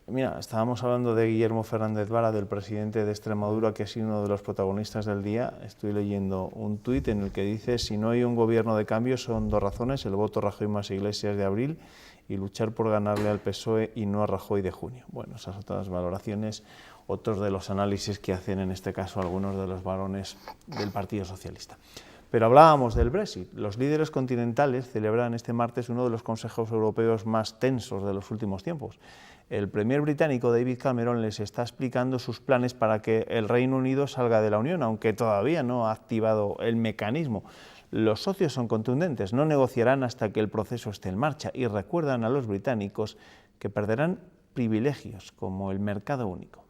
Mira, estábamos hablando de Guillermo Fernández Vara, del presidente de Extremadura, que ha sido uno de los protagonistas del día. Estoy leyendo un tuit en el que dice: si no hay un gobierno de cambio son dos razones, el voto Rajoy más Iglesias de abril y luchar por ganarle al PSOE y no a Rajoy de junio. Bueno, esas otras valoraciones, otros de los análisis que hacen en este caso algunos de los varones del Partido Socialista. Pero hablábamos del Brexit. Los líderes continentales celebran este martes uno de los consejos europeos más tensos de los últimos tiempos. El premier británico David Cameron les está explicando sus planes para que el Reino Unido salga de la Unión, aunque todavía no ha activado el mecanismo. Los socios son contundentes, no negociarán hasta que el proceso esté en marcha y recuerdan a los británicos que perderán privilegios como el mercado único.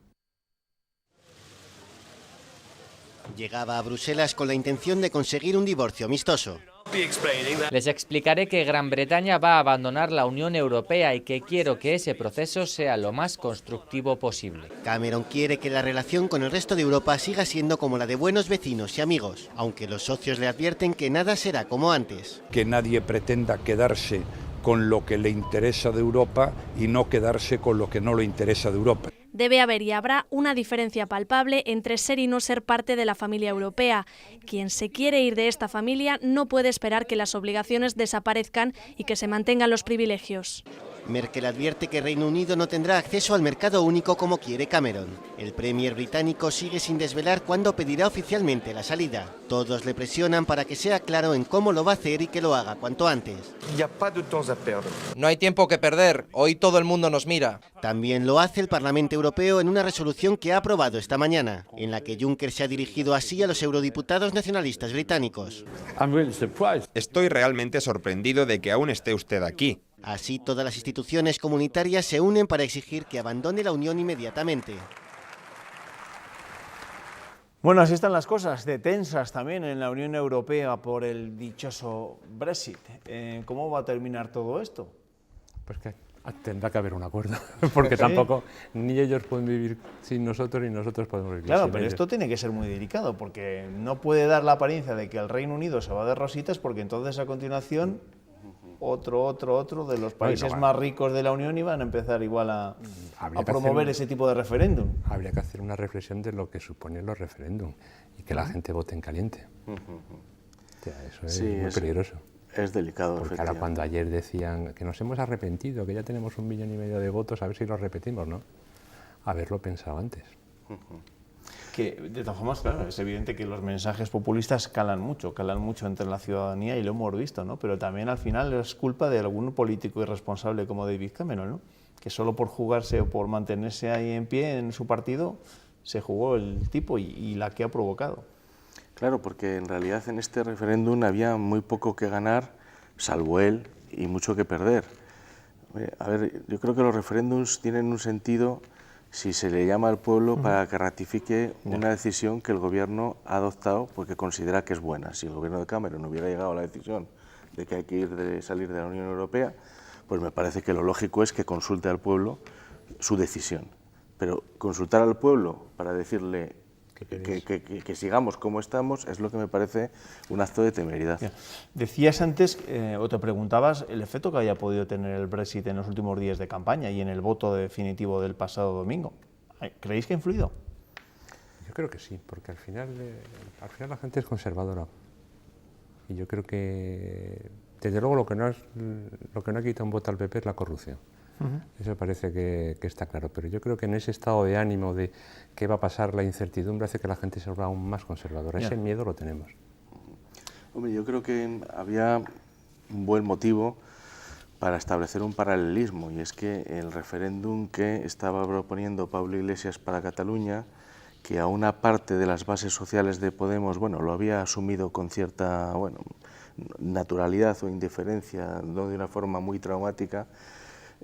Llegaba a Bruselas con la intención de conseguir un divorcio amistoso. Les explicaré que Gran Bretaña va a abandonar la Unión Europea y que quiero que ese proceso sea lo más constructivo posible. Cameron quiere que la relación con el resto de Europa siga siendo como la de buenos vecinos y amigos, aunque los socios le advierten que nada será como antes. Que nadie pretenda quedarse con lo que le interesa de Europa y no quedarse con lo que no le interesa de Europa. Debe haber y habrá una diferencia palpable entre ser y no ser parte de la familia europea. Quien se quiere ir de esta familia no puede esperar que las obligaciones desaparezcan y que se mantengan los privilegios. Merkel advierte que Reino Unido no tendrá acceso al mercado único como quiere Cameron. El premier británico sigue sin desvelar cuándo pedirá oficialmente la salida. Todos le presionan para que sea claro en cómo lo va a hacer y que lo haga cuanto antes. No hay tiempo que perder, hoy todo el mundo nos mira. También lo hace el Parlamento Europeo en una resolución que ha aprobado esta mañana, en la que Juncker se ha dirigido así a los eurodiputados nacionalistas británicos. Estoy realmente sorprendido de que aún esté usted aquí. Así, todas las instituciones comunitarias se unen para exigir que abandone la Unión inmediatamente. Bueno, así están las cosas, de tensas también en la Unión Europea por el dichoso Brexit. ¿Cómo va a terminar todo esto? Pues que tendrá que haber un acuerdo, porque tampoco ni ellos pueden vivir sin nosotros ni nosotros podemos vivir sin ellos. Claro, pero esto tiene que ser muy delicado, porque no puede dar la apariencia de que el Reino Unido se va de rositas, porque entonces a continuación otro de los países más ricos de la Unión iban a empezar igual a promover ese tipo de referéndum. Habría que hacer una reflexión de lo que suponen los referéndum y que la gente vote en caliente. O sea, eso es muy peligroso. Es delicado, porque ahora cuando ayer decían que nos hemos arrepentido, que ya tenemos 1,5 millones de votos, a ver si lo repetimos, ¿no? Haberlo pensado antes. Que de todas formas, claro, es evidente que los mensajes populistas calan mucho entre la ciudadanía y lo hemos visto, ¿no? Pero también al final es culpa de algún político irresponsable como David Cameron, ¿no? Que solo por jugarse o por mantenerse ahí en pie en su partido se jugó el tipo y la que ha provocado. Claro, porque en realidad en este referéndum había muy poco que ganar, salvo él, y mucho que perder. A ver, yo creo que los referéndums tienen un sentido si se le llama al pueblo para que ratifique una decisión que el gobierno ha adoptado porque considera que es buena. Si el gobierno de Cameron hubiera llegado a la decisión de que hay que salir de la Unión Europea, pues me parece que lo lógico es que consulte al pueblo su decisión. Pero consultar al pueblo para decirle que sigamos como estamos es lo que me parece un acto de temeridad. Decías antes, o te preguntabas, el efecto que haya podido tener el Brexit en los últimos días de campaña y en el voto definitivo del pasado domingo. ¿Creéis que ha influido? Yo creo que sí, porque al final la gente es conservadora. Y yo creo que, desde luego, lo que no ha quitado un voto al PP es la corrupción. Eso parece que está claro, pero yo creo que en ese estado de ánimo de qué va a pasar, la incertidumbre hace que la gente se vuelva aún más conservadora. Ese miedo lo tenemos. Hombre, yo creo que había un buen motivo para establecer un paralelismo, y es que el referéndum que estaba proponiendo Pablo Iglesias para Cataluña, que a una parte de las bases sociales de Podemos, lo había asumido con cierta naturalidad o indiferencia, no de una forma muy traumática,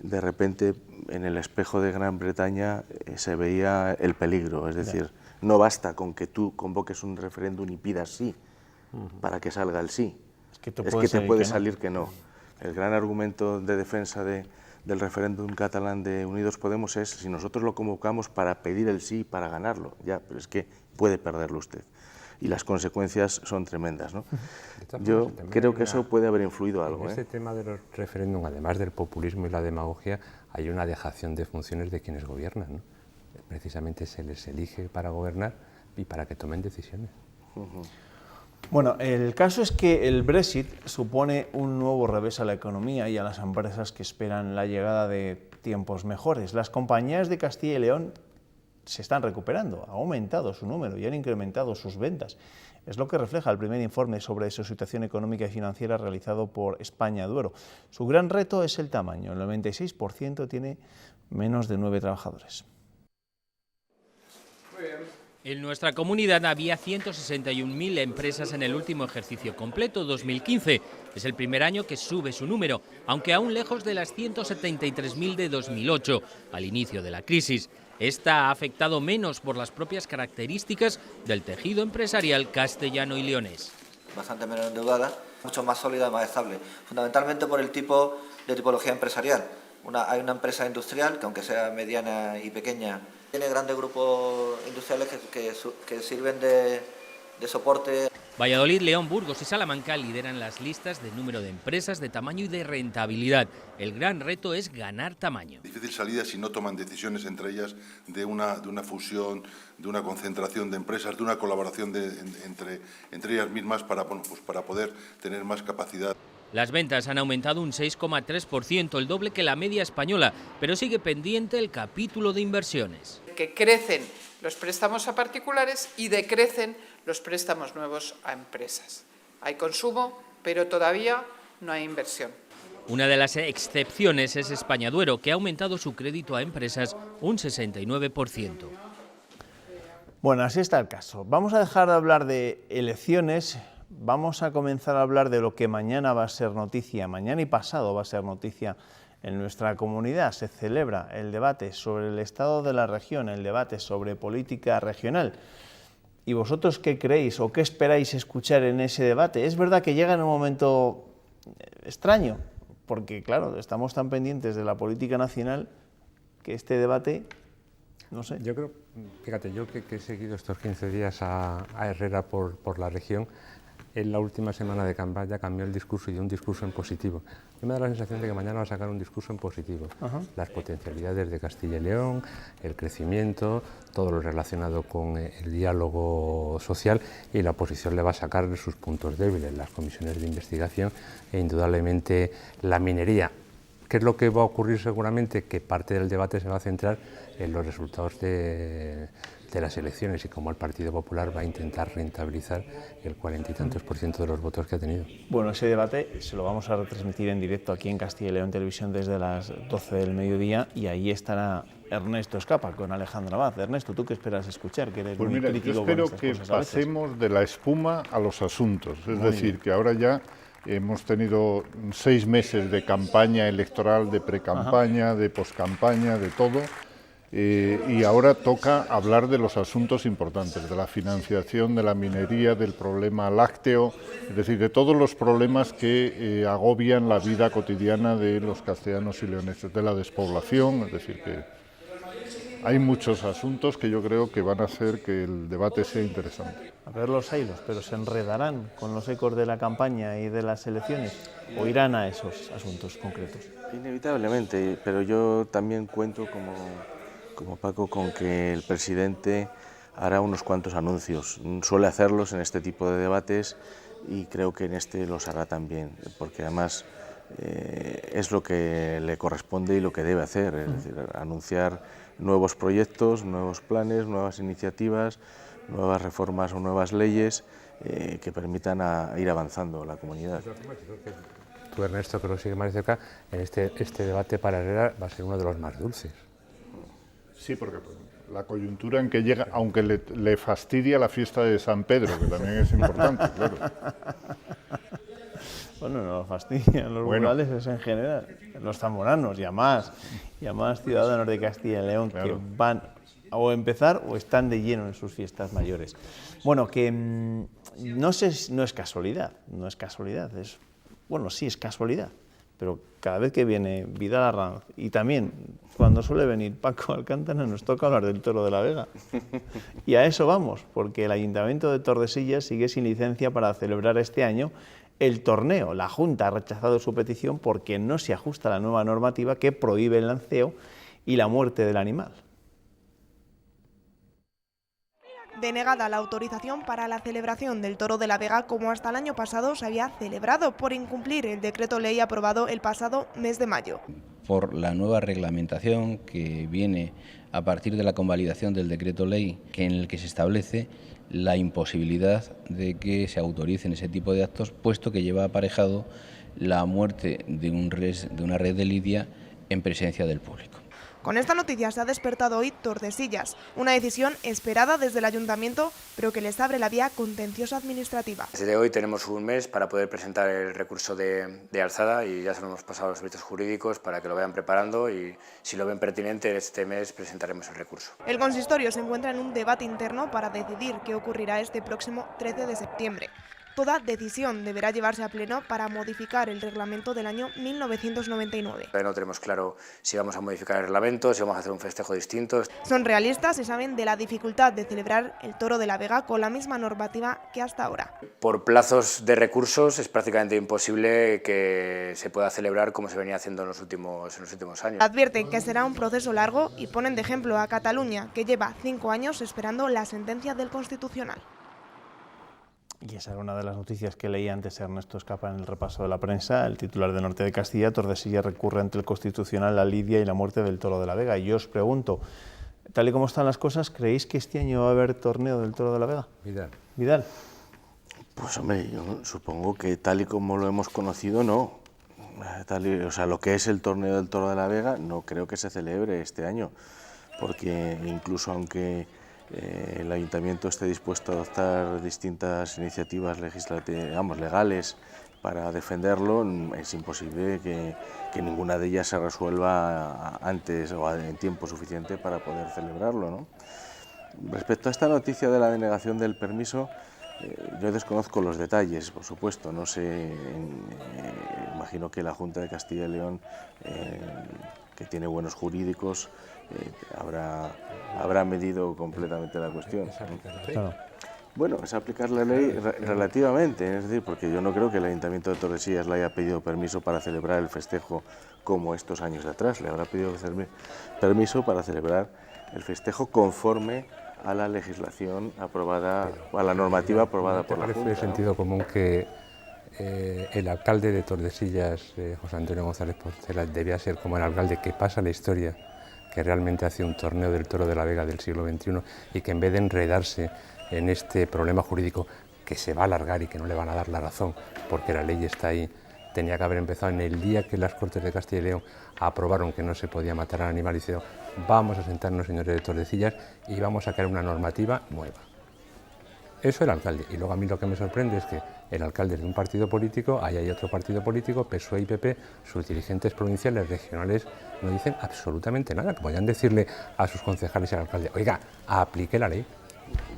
de repente en el espejo de Gran Bretaña se veía el peligro, es decir, no basta con que tú convoques un referéndum y pidas sí para que salga el sí, es que te puede salir que no. El gran argumento de defensa de del referéndum catalán de Unidos Podemos es si nosotros lo convocamos para pedir el sí, para ganarlo, ya, pero es que puede perderlo usted. Y las consecuencias son tremendas, ¿no? Yo creo que eso puede haber influido algo. En este tema de los referéndum, además del populismo y la demagogia, hay una dejación de funciones de quienes gobiernan, ¿no? Precisamente se les elige para gobernar y para que tomen decisiones. Bueno, el caso es que el Brexit supone un nuevo revés a la economía y a las empresas que esperan la llegada de tiempos mejores. Las compañías de Castilla y León se están recuperando, ha aumentado su número y han incrementado sus ventas. Es lo que refleja el primer informe sobre su situación económica y financiera realizado por España Duero. Su gran reto es el tamaño, el 96% tiene menos de 9 trabajadores. En nuestra comunidad había 161.000 empresas en el último ejercicio completo, 2015. Es el primer año que sube su número, aunque aún lejos de las 173.000 de 2008, al inicio de la crisis. Esta ha afectado menos por las propias características del tejido empresarial castellano y leonés. Bastante menos endeudada, mucho más sólida y más estable, fundamentalmente por el tipo de tipología empresarial. Hay una empresa industrial que, aunque sea mediana y pequeña, tiene grandes grupos industriales que sirven de soporte. Valladolid, León, Burgos y Salamanca lideran las listas de número de empresas, de tamaño y de rentabilidad. El gran reto es ganar tamaño. Difícil salida si no toman decisiones entre ellas de una fusión, de una concentración de empresas, de una colaboración entre ellas mismas para poder tener más capacidad. Las ventas han aumentado un 6,3%, el doble que la media española, pero sigue pendiente el capítulo de inversiones. Que crecen los préstamos a particulares y decrecen los préstamos nuevos a empresas. Hay consumo, pero todavía no hay inversión. Una de las excepciones es España Duero, que ha aumentado su crédito a empresas un 69%. Bueno, así está el caso. Vamos a dejar de hablar de elecciones. Vamos a comenzar a hablar de lo que mañana va a ser noticia, mañana y pasado va a ser noticia en nuestra comunidad. Se celebra el debate sobre el estado de la región, el debate sobre política regional. ¿Y vosotros qué creéis o qué esperáis escuchar en ese debate? Es verdad que llega en un momento extraño, porque claro, estamos tan pendientes de la política nacional que este debate, no sé. Yo creo, fíjate, yo que he seguido estos 15 días a Herrera por la región, en la última semana de campaña cambió el discurso y dio un discurso en positivo. A mí me da la sensación de que mañana va a sacar un discurso en positivo. Las potencialidades de Castilla y León, el crecimiento, todo lo relacionado con el diálogo social, y la oposición le va a sacar sus puntos débiles, las comisiones de investigación e indudablemente la minería. ¿Qué es lo que va a ocurrir seguramente? Que parte del debate se va a centrar en los resultados de las elecciones y cómo el Partido Popular va a intentar rentabilizar el 40 y tantos % de los votos que ha tenido. Bueno, ese debate se lo vamos a retransmitir en directo aquí en Castilla y León Televisión desde las 12 del mediodía, y ahí estará Ernesto Escapa con Alejandra Abad. Ernesto, ¿tú qué esperas escuchar? Que eres pues muy mira, crítico yo espero con estas que cosas a veces. pasemos de la espuma a los asuntos, es Muy decir, bien. que ahora ya hemos tenido 6 meses de campaña electoral, de precampaña, de poscampaña, de todo. Y ahora toca hablar de los asuntos importantes, de la financiación, de la minería, del problema lácteo, es decir, de todos los problemas que agobian la vida cotidiana de los castellanos y leoneses, de la despoblación, es decir, que hay muchos asuntos que yo creo que van a hacer que el debate sea interesante. A ver los hilos, pero ¿se enredarán con los ecos de la campaña y de las elecciones o irán a esos asuntos concretos? Inevitablemente, pero yo también cuento como Paco con que el presidente hará unos cuantos anuncios. Suele hacerlos en este tipo de debates y creo que en este los hará también, porque además es lo que le corresponde y lo que debe hacer, es decir, anunciar nuevos proyectos, nuevos planes, nuevas iniciativas, nuevas reformas o nuevas leyes que permitan ir avanzando la comunidad. Tú, Ernesto, que lo sigue más de cerca, en este debate para Herrera va a ser uno de los más dulces. Sí, porque la coyuntura en que llega, aunque le fastidia la fiesta de San Pedro, que también es importante, claro. Bueno, no fastidian los rurales, es en general, los zamoranos y a más ciudadanos de Castilla y León que van a o empezar o están de lleno en sus fiestas mayores. Bueno, que no es casualidad, bueno, sí es casualidad, pero cada vez que viene Vidal Arranz y también cuando suele venir Paco Alcántara nos toca hablar del Toro de la Vega. Y a eso vamos, porque el Ayuntamiento de Tordesillas sigue sin licencia para celebrar este año el torneo. La Junta ha rechazado su petición porque no se ajusta a la nueva normativa que prohíbe el lanceo y la muerte del animal. Denegada la autorización para la celebración del Toro de la Vega como hasta el año pasado se había celebrado por incumplir el decreto ley aprobado el pasado mes de mayo. Por la nueva reglamentación que viene a partir de la convalidación del decreto ley en el que se establece la imposibilidad de que se autoricen ese tipo de actos, puesto que lleva aparejado la muerte de una red de lidia en presencia del público. Con esta noticia se ha despertado hoy Tordesillas, una decisión esperada desde el Ayuntamiento, pero que les abre la vía contenciosa administrativa. Desde hoy tenemos un mes para poder presentar el recurso de alzada y ya se lo hemos pasado a los servicios jurídicos para que lo vayan preparando y si lo ven pertinente este mes presentaremos el recurso. El consistorio se encuentra en un debate interno para decidir qué ocurrirá este próximo 13 de septiembre. Toda decisión deberá llevarse a pleno para modificar el reglamento del año 1999. No tenemos claro si vamos a modificar el reglamento, si vamos a hacer un festejo distinto. Son realistas y saben de la dificultad de celebrar el Toro de la Vega con la misma normativa que hasta ahora. Por plazos de recursos es prácticamente imposible que se pueda celebrar como se venía haciendo en los últimos años. Advierten que será un proceso largo y ponen de ejemplo a Cataluña, que lleva 5 años esperando la sentencia del Constitucional. Y esa era una de las noticias que leía antes Ernesto Escapa en el repaso de la prensa. El titular de Norte de Castilla, Tordesillas recurre ante el Constitucional la lidia y la muerte del Toro de la Vega. Y yo os pregunto, tal y como están las cosas, ¿creéis que este año va a haber torneo del Toro de la Vega? Vidal. Pues hombre, yo supongo que tal y como lo hemos conocido, no. O sea, lo que es el torneo del Toro de la Vega no creo que se celebre este año, porque incluso aunque el Ayuntamiento esté dispuesto a adoptar distintas iniciativas legales para defenderlo, es imposible que ninguna de ellas se resuelva antes o en tiempo suficiente para poder celebrarlo, ¿no? Respecto a esta noticia de la denegación del permiso, yo desconozco los detalles, por supuesto, no sé, imagino que la Junta de Castilla y León, que tiene buenos jurídicos, habrá medido completamente la cuestión. Claro. Bueno, es aplicar la ley relativamente, es decir, porque yo no creo que el Ayuntamiento de Tordesillas le haya pedido permiso para celebrar el festejo como estos años de atrás, le habrá pedido permiso para celebrar el festejo conforme a la legislación aprobada, a la normativa aprobada por la Junta. Parece de sentido común que el alcalde de Tordesillas, José Antonio González Porcela, debía ser como el alcalde que pasa la historia, que realmente hace un torneo del Toro de la Vega del siglo XXI y que en vez de enredarse en este problema jurídico que se va a alargar y que no le van a dar la razón porque la ley está ahí, tenía que haber empezado en el día que las Cortes de Castilla y León aprobaron que no se podía matar al animal y dijeron, vamos a sentarnos, señores de Tordesillas, y vamos a crear una normativa nueva. Eso el alcalde. Y luego a mí lo que me sorprende es que el alcalde es de un partido político, ahí hay otro partido político, PSOE y PP, sus dirigentes provinciales, regionales, no dicen absolutamente nada, que podrían decirle a sus concejales y al alcalde, oiga, aplique la ley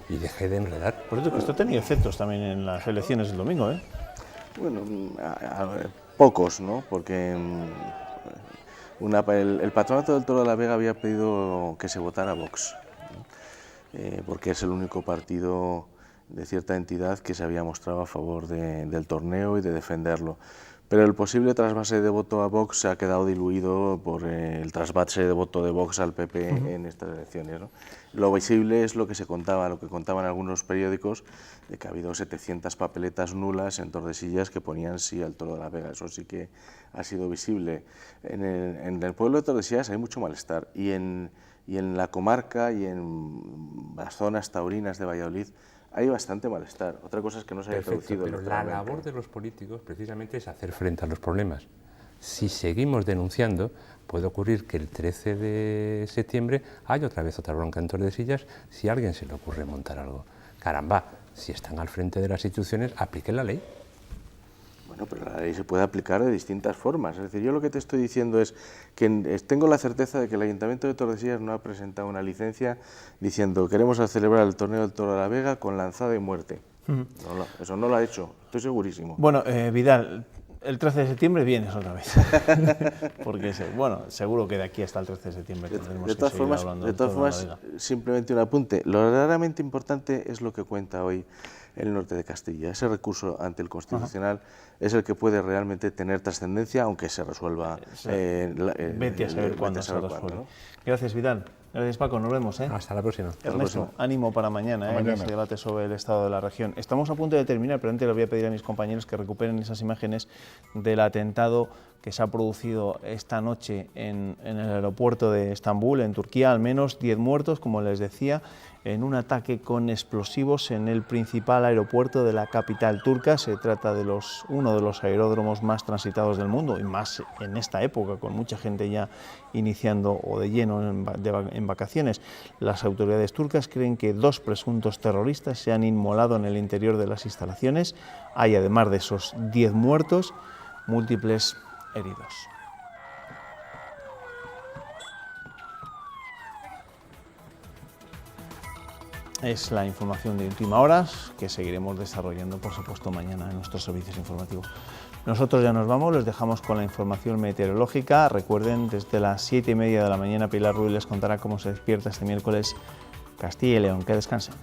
y deje de enredar. Por eso que esto ha tenido efectos también en las elecciones del domingo, ¿eh? Bueno, pocos, ¿no? Porque el Patronato del Toro de la Vega había pedido que se votara Vox, porque es el único partido de cierta entidad que se había mostrado a favor del torneo y de defenderlo. Pero el posible trasvase de voto a Vox se ha quedado diluido por el trasvase de voto de Vox al PP en estas elecciones, ¿no? Lo visible es lo que se contaba, lo que contaban algunos periódicos, de que ha habido 700 papeletas nulas en Tordesillas que ponían sí al Toro de la Vega. Eso sí que ha sido visible. En el pueblo de Tordesillas hay mucho malestar y en la comarca y en las zonas taurinas de Valladolid hay bastante malestar. Otra cosa es que no se haya traducido. Pero la labor de los políticos precisamente es hacer frente a los problemas. Si seguimos denunciando, puede ocurrir que el 13 de septiembre haya otra vez otra bronca en Tordesillas si a alguien se le ocurre montar algo. Caramba, si están al frente de las instituciones, apliquen la ley. Bueno, pero la ley se puede aplicar de distintas formas. Es decir, yo lo que te estoy diciendo es que tengo la certeza de que el Ayuntamiento de Tordesillas no ha presentado una licencia diciendo queremos celebrar el torneo del Toro de la Vega con lanzada y muerte. No, eso no lo ha hecho, estoy segurísimo. Bueno, Vidal, El 13 de septiembre vienes otra vez, porque bueno, seguro que de aquí hasta el 13 de septiembre tendremos de todas formas, simplemente un apunte. Lo verdaderamente importante es lo que cuenta hoy el norte de Castilla. Ese recurso ante el Constitucional es el que puede realmente tener trascendencia, aunque se resuelva. Vete a saber cuándo se resuelve. ¿No? Gracias, Vidal. Gracias, Paco. Nos vemos. Hasta la próxima. Ernesto, ánimo para mañana, en ese debate sobre el estado de la región. Estamos a punto de terminar, pero antes les voy a pedir a mis compañeros que recuperen esas imágenes del atentado que se ha producido esta noche en el aeropuerto de Estambul, en Turquía. Al menos 10 muertos, como les decía, en un ataque con explosivos en el principal aeropuerto de la capital turca. Se trata de uno de los aeródromos más transitados del mundo, y más en esta época, con mucha gente ya iniciando o de lleno en vacaciones. Las autoridades turcas creen que 2 presuntos terroristas se han inmolado en el interior de las instalaciones. Hay, además de esos 10 muertos, múltiples heridos. Es la información de última hora que seguiremos desarrollando, por supuesto, mañana en nuestros servicios informativos. Nosotros ya nos vamos, les dejamos con la información meteorológica. Recuerden, desde las 7:30 de la mañana, Pilar Ruiz les contará cómo se despierta este miércoles Castilla y León. Que descansen.